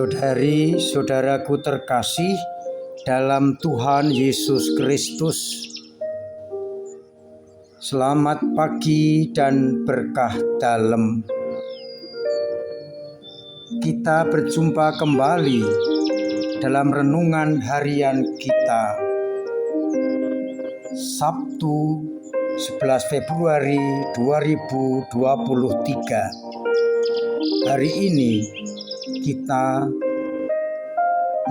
Saudari-saudaraku terkasih dalam Tuhan Yesus Kristus, selamat pagi dan berkah dalam. Kita berjumpa kembali dalam renungan harian kita, Sabtu 11 Februari 2023. Hari ini kita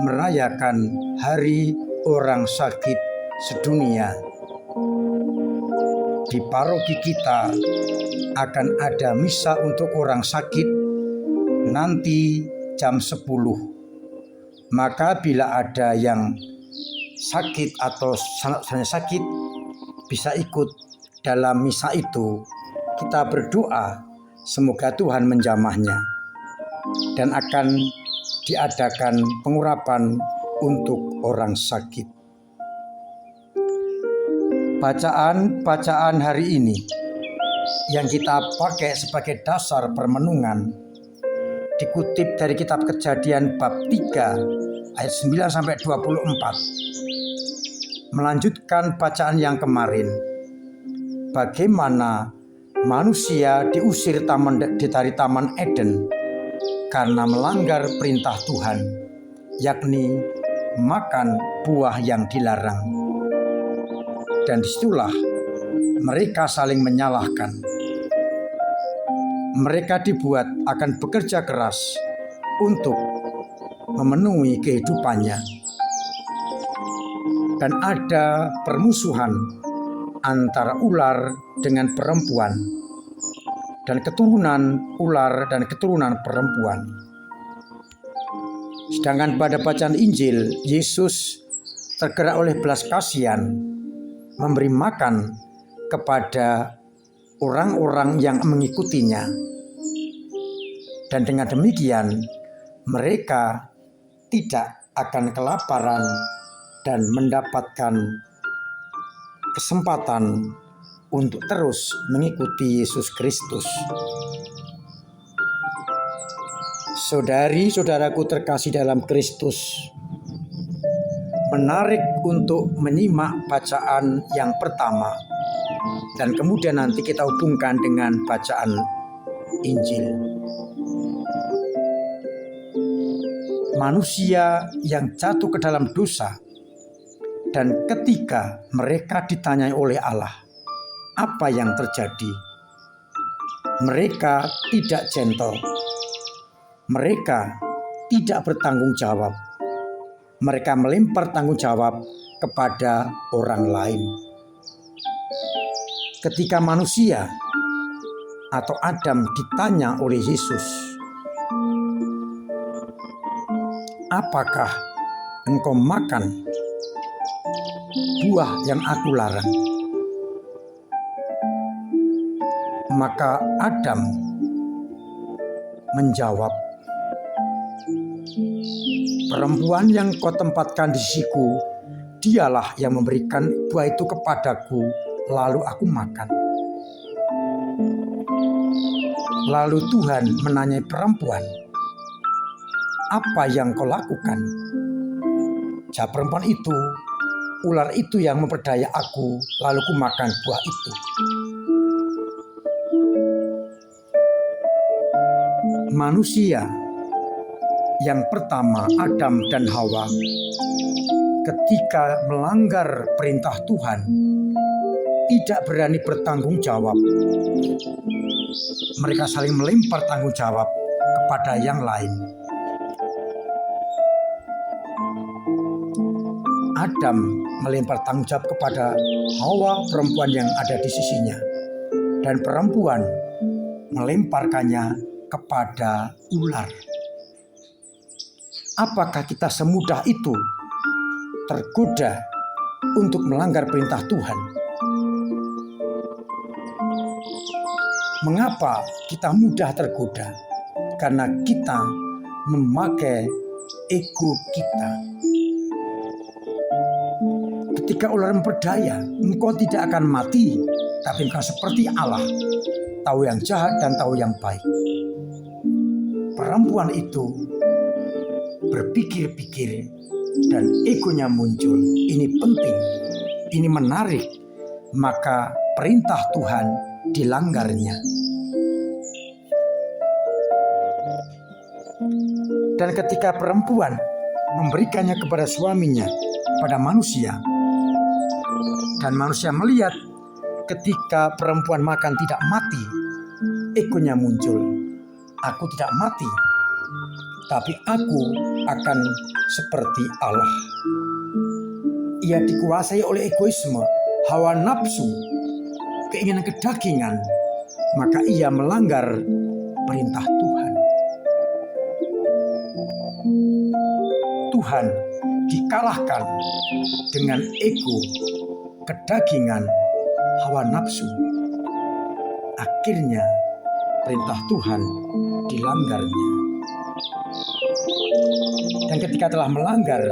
merayakan Hari Orang Sakit Sedunia. Di paroki kita akan ada misa untuk orang sakit nanti jam 10. Maka bila ada yang sakit atau sangat sakit bisa ikut dalam misa itu. Kita berdoa semoga Tuhan menjamahnya dan akan diadakan pengurapan untuk orang sakit. Bacaan hari ini yang kita pakai sebagai dasar permenungan dikutip dari kitab Kejadian bab 3 ayat 9 sampai 24. Melanjutkan bacaan yang kemarin, bagaimana manusia diusir dari Taman Eden karena melanggar perintah Tuhan, yakni makan buah yang dilarang. Dan disitulah mereka saling menyalahkan. Mereka dibuat akan bekerja keras untuk memenuhi kehidupannya. Dan ada permusuhan antara ular dengan perempuan, dan keturunan ular dan keturunan perempuan. Sedangkan pada bacaan Injil, Yesus tergerak oleh belas kasihan memberi makan kepada orang-orang yang mengikutinya. Dan dengan demikian mereka tidak akan kelaparan dan mendapatkan kesempatan untuk terus mengikuti Yesus Kristus. Saudari-saudaraku terkasih dalam Kristus, menarik untuk menyimak bacaan yang pertama dan kemudian nanti kita hubungkan dengan bacaan Injil. Manusia yang jatuh ke dalam dosa, dan ketika mereka ditanyai oleh Allah, apa yang terjadi? Mereka tidak gentle. Mereka tidak bertanggung jawab. Mereka melempar tanggung jawab kepada orang lain. Ketika manusia atau Adam ditanya oleh Yesus, apakah engkau makan buah yang aku larang? Maka Adam menjawab, perempuan yang kau tempatkan di sisiku, dialah yang memberikan buah itu kepadaku, lalu aku makan. Lalu Tuhan menanyai perempuan, apa yang kau lakukan? Jawab perempuan itu, ular itu yang memperdaya aku, lalu ku makan buah itu. Manusia yang pertama, Adam dan Hawa, ketika melanggar perintah Tuhan, tidak berani bertanggung jawab. Mereka saling melempar tanggung jawab kepada yang lain. Adam melempar tanggung jawab kepada Hawa, perempuan yang ada di sisinya, dan perempuan melemparkannya kepada ular. Apakah kita semudah itu tergoda untuk melanggar perintah Tuhan? Mengapa kita mudah tergoda? Karena kita memakai ego kita. Ketika ular memperdaya, engkau tidak akan mati, tapi engkau seperti Allah, tahu yang jahat dan tahu yang baik. Perempuan itu berpikir-pikir dan egonya muncul. Ini penting, ini menarik, maka perintah Tuhan dilanggarnya. Dan ketika perempuan memberikannya kepada suaminya, pada manusia, dan manusia melihat ketika perempuan makan tidak mati, egonya muncul. Aku tidak mati, tapi aku akan seperti Allah. Ia dikuasai oleh egoisme, hawa nafsu, keinginan kedagingan, maka ia melanggar perintah Tuhan. Tuhan dikalahkan dengan ego, kedagingan, hawa nafsu. Akhirnya perintah Tuhan dilanggarnya. Dan ketika telah melanggar,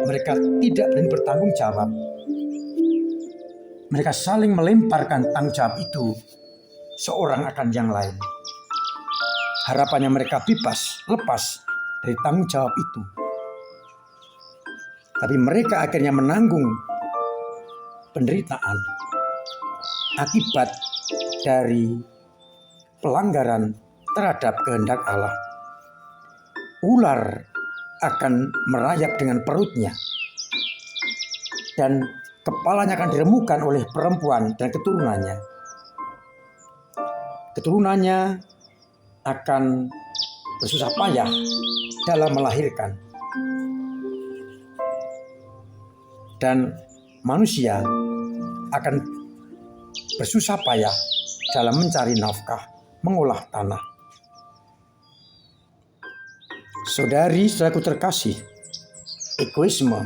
mereka tidak berani bertanggung jawab. Mereka saling melemparkan tanggung jawab itu seorang akan yang lain. Harapannya mereka bebas, lepas dari tanggung jawab itu. Tapi mereka akhirnya menanggung penderitaan akibat dari pelanggaran terhadap kehendak Allah. Ular akan merayap dengan perutnya dan kepalanya akan diremukkan oleh perempuan dan keturunannya. Keturunannya akan bersusah payah dalam melahirkan. Dan manusia akan bersusah payah dalam mencari nafkah, mengolah tanah. Saudari-saudaraku terkasih, egoisme,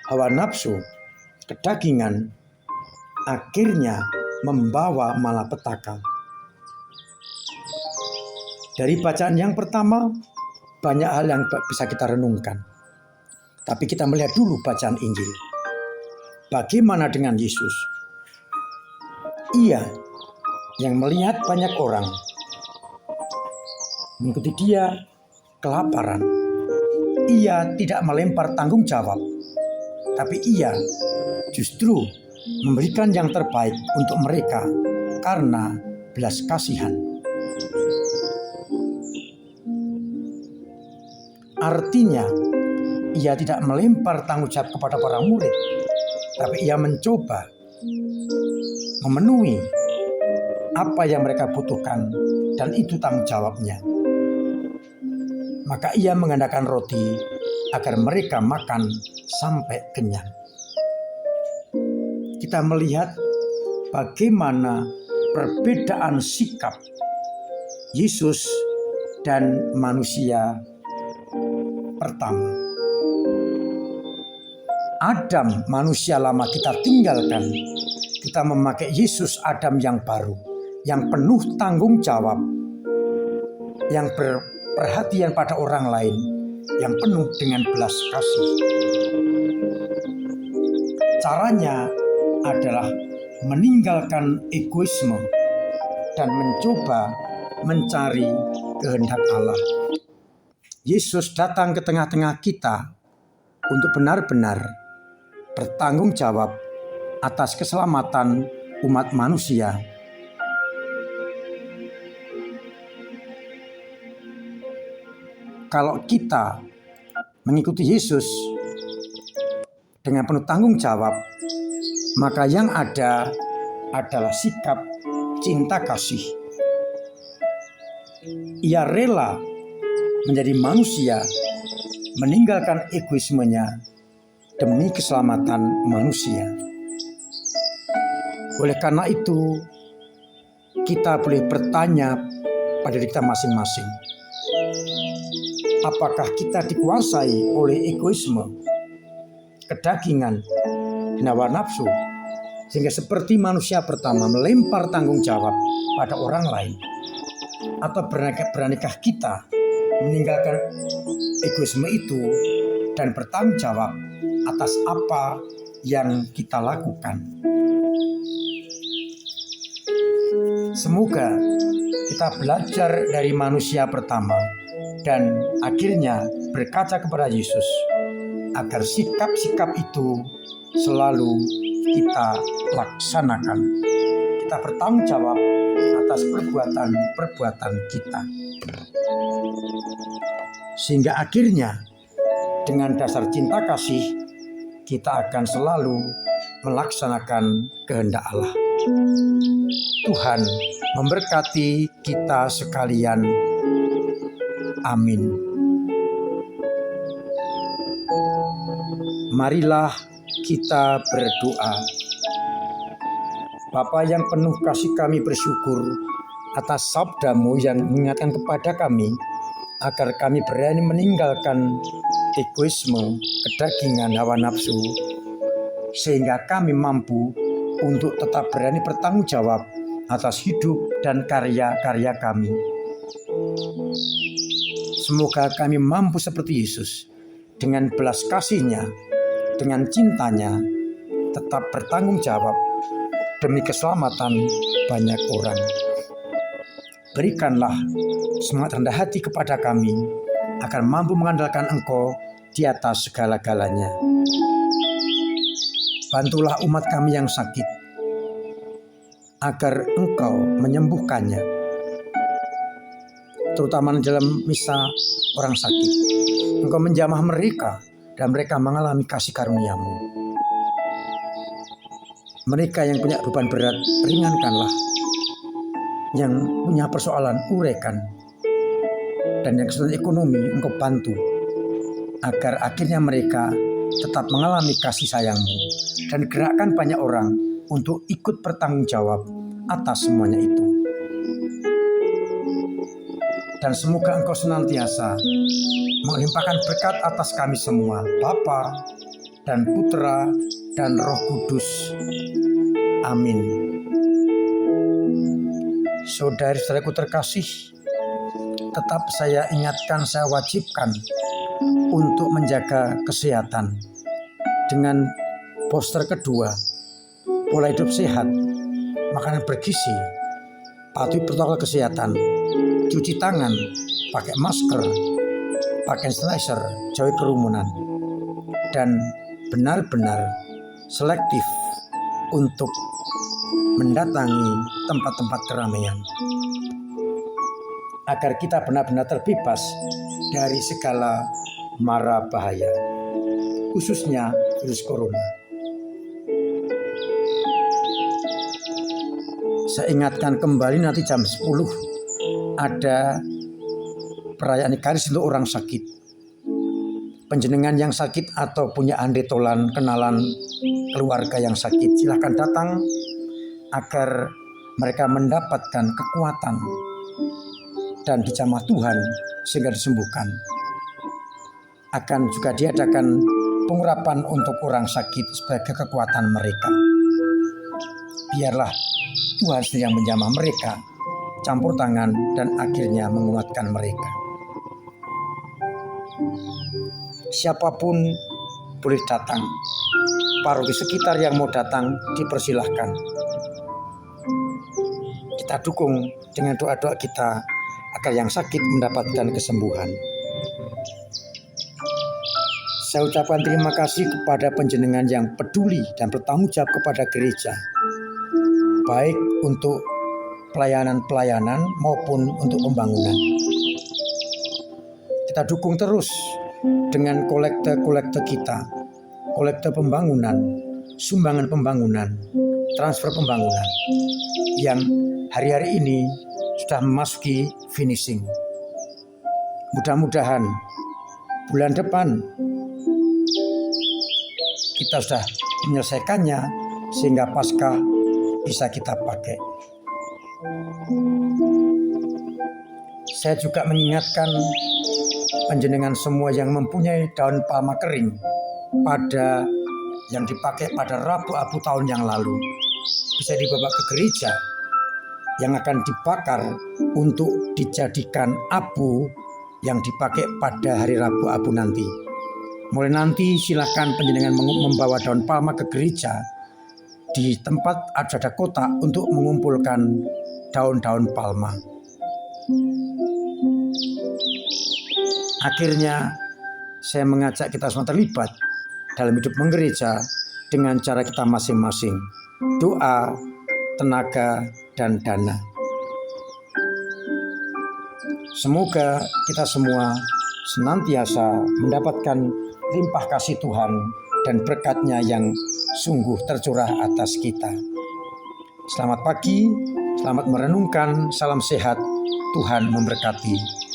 hawa nafsu, kedagingan akhirnya membawa malapetaka. Dari bacaan yang pertama, banyak hal yang bisa kita renungkan. Tapi kita melihat dulu bacaan Injil. Bagaimana dengan Yesus? Ia yang melihat banyak orang mengikuti dia kelaparan. Ia tidak melempar tanggung jawab, tapi ia justru memberikan yang terbaik untuk mereka karena belas kasihan. Artinya, ia tidak melempar tanggung jawab kepada para murid, tapi ia mencoba memenuhi apa yang mereka butuhkan, dan itu tanggung jawabnya. Maka ia menggandakan roti agar mereka makan sampai kenyang. Kita melihat bagaimana perbedaan sikap Yesus dan manusia pertama. Adam, manusia lama kita tinggalkan. Kita memakai Yesus Adam yang baru, yang penuh tanggung jawab, yang perhatian pada orang lain, yang penuh dengan belas kasih. Caranya adalah meninggalkan egoisme dan mencoba mencari kehendak Allah. Yesus datang ke tengah-tengah kita untuk benar-benar bertanggung jawab atas keselamatan umat manusia. Kalau kita mengikuti Yesus dengan penuh tanggung jawab, maka yang ada adalah sikap cinta kasih. Ia rela menjadi manusia, meninggalkan egoismenya demi keselamatan manusia. Oleh karena itu, kita boleh bertanya pada diri kita masing-masing. Apakah kita dikuasai oleh egoisme, kedagingan, dan hawa nafsu, sehingga seperti manusia pertama melempar tanggung jawab pada orang lain? Atau beranikah kita meninggalkan egoisme itu dan bertanggung jawab atas apa yang kita lakukan? Semoga kita belajar dari manusia pertama dan akhirnya berkaca kepada Yesus, agar sikap-sikap itu selalu kita laksanakan. Kita bertanggung jawab atas perbuatan-perbuatan kita. Sehingga akhirnya dengan dasar cinta kasih kita akan selalu melaksanakan kehendak Allah. Tuhan memberkati kita sekalian. Amin. Marilah kita berdoa. Bapa yang penuh kasih, kami bersyukur atas sabda-Mu yang mengingatkan kepada kami agar kami berani meninggalkan egoisme, kedagingan, hawa nafsu, sehingga kami mampu untuk tetap berani bertanggung jawab atas hidup dan karya-karya kami. Semoga kami mampu seperti Yesus, dengan belas kasih-Nya, dengan cintanya, tetap bertanggung jawab demi keselamatan banyak orang. Berikanlah semangat rendah hati kepada kami, agar mampu mengandalkan Engkau di atas segala-galanya. Bantulah umat kami yang sakit, agar Engkau menyembuhkannya, terutama dalam misa orang sakit. Engkau menjamah mereka, dan mereka mengalami kasih karunia-Mu. Mereka yang punya beban berat, ringankanlah. Yang punya persoalan, uraikan. Dan yang kesulitan ekonomi, Engkau bantu, agar akhirnya mereka tetap mengalami kasih sayang-Mu, dan gerakkan banyak orang untuk ikut bertanggung jawab atas semuanya itu. Dan semoga Engkau senantiasa melimpahkan berkat atas kami semua, Bapa dan Putra dan Roh Kudus. Amin. Saudara-saudaraku terkasih, tetap saya ingatkan, saya wajibkan untuk menjaga kesehatan dengan poster kedua, pola hidup sehat, makanan bergizi, patuhi protokol kesehatan, cuci tangan, pakai masker, pakai sanitizer, jauhi kerumunan, dan benar-benar selektif untuk mendatangi tempat-tempat keramaian, agar kita benar-benar terbebas dari segala mara bahaya, khususnya virus corona. Saya ingatkan kembali, nanti jam 10 ada perayaan Ekaris untuk orang sakit. Panjenengan yang sakit atau punya andetolan, kenalan keluarga yang sakit, silahkan datang agar mereka mendapatkan kekuatan dan dijamah Tuhan sehingga disembuhkan. Akan juga diadakan pengurapan untuk orang sakit sebagai kekuatan mereka. Biarlah Tuhan sendiri yang menjamah mereka, campur tangan, dan akhirnya menguatkan mereka. Siapapun boleh datang. Paroki sekitar yang mau datang dipersilahkan. Kita dukung dengan doa-doa kita agar yang sakit mendapatkan kesembuhan. Saya ucapkan terima kasih kepada panjenengan yang peduli dan bertanggung jawab kepada gereja, baik untuk pelayanan-pelayanan maupun untuk pembangunan. Kita dukung terus dengan kolekte-kolekte kita, kolekte pembangunan, sumbangan pembangunan, transfer pembangunan, yang hari-hari ini sudah memasuki finishing. Mudah-mudahan bulan depan kita sudah menyelesaikannya, sehingga Paskah bisa kita pakai. Saya juga mengingatkan panjenengan semua yang mempunyai daun palma kering yang dipakai pada Rabu Abu tahun yang lalu, bisa dibawa ke gereja yang akan dibakar untuk dijadikan abu yang dipakai pada hari Rabu Abu nanti. Mulai nanti silakan panjenengan membawa daun palma ke gereja di tempat ada kotak untuk mengumpulkan daun-daun palma. Akhirnya saya mengajak kita semua terlibat dalam hidup menggereja dengan cara kita masing-masing. Doa, tenaga, dan dana. Semoga kita semua senantiasa mendapatkan limpah kasih Tuhan dan berkat-Nya yang sungguh tercurah atas kita. Selamat pagi, selamat merenungkan, salam sehat, Tuhan memberkati.